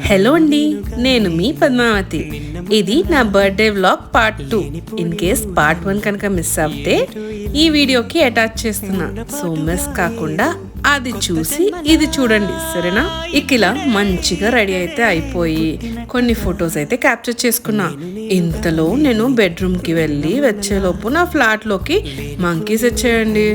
Hello అండి, నేను మీ పద్మావతి. ఇది నా birthday vlog part 2. In case part 1 కనుక మిస్ అవుతే ఈ వీడియోకి అటాచ్ చేస్తున్నా. సో మిస్ కాకుండా అది చూసి ఇది చూడండి, సరేనా? ఇలా మంచిగా రెడీ అయితే అయిపోయి కొన్ని ఫొటోస్ అయితే క్యాప్చర్ చేసుకున్నా. ఇంతలో నేను బెడ్రూమ్కి వెళ్ళి వచ్చేలోపు నా ఫ్లాట్లోకి మంకీస్ వచ్చాయండి.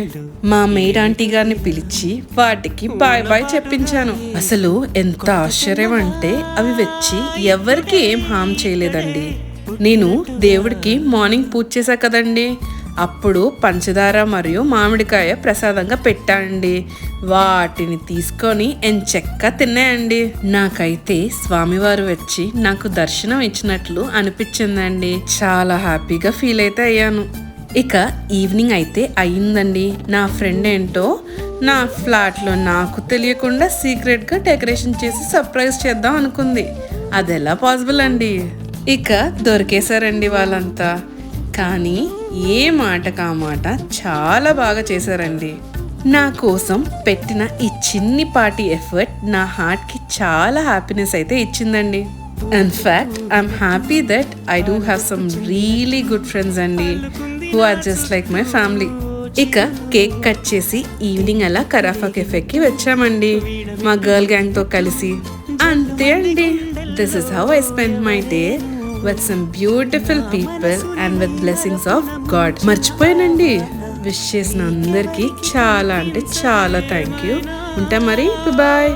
మా మెయిడ్ ఆంటీ గారిని పిలిచి వాటికి బాయ్ బాయ్ చెప్పించాను. అసలు ఎంత ఆశ్చర్యం అంటే అవి వచ్చి ఎవరికి ఏం హామ్ చేయలేదండి. నేను దేవుడికి మార్నింగ్ పూజ చేశా కదండి, అప్పుడు పంచదార మరియు మామిడికాయ ప్రసాదంగా పెట్టానండి. వాటిని తీసుకొని ఎంచక్కా తిన్నాయండి. నాకైతే స్వామివారు వచ్చి నాకు దర్శనం ఇచ్చినట్లు అనిపించిందండి. చాలా హ్యాపీగా ఫీల్ అయితే అయ్యాను. ఇక ఈవినింగ్ అయితే అయిందండి. నా ఫ్రెండ్ ఏంటో నా ఫ్లాట్లో నాకు తెలియకుండా సీక్రెట్గా డెకరేషన్ చేసి సర్ప్రైజ్ చేద్దాం అనుకుంది. అది ఎలా పాసిబుల్ అండి? ఇక దొరికేశారండి వాళ్ళంతా. కానీ ఏ మాట కామాట చాలా బాగా చేశారండి. నా కోసం పెట్టిన ఈ చిన్నిపాటి ఎఫర్ట్ నా హార్ట్కి చాలా హ్యాపీనెస్ అయితే ఇచ్చిందండి. In fact, I'm happy that I do have some really good friends అండి, who are just like my family. ఇక కేక్ కట్ చేసి ఈవినింగ్ అలా కరాఫా కెఫేకి వచ్చామండి మా గర్ల్ గ్యాంగ్తో కలిసి. అంతే అండి. This is how I spend my day with some beautiful people and with blessings of God. మర్చిపోయానండి, విష్ చేసిన అందరికీ చాలా అంటే చాలా థ్యాంక్ యూ. ఉంటా మరి, బాయ్.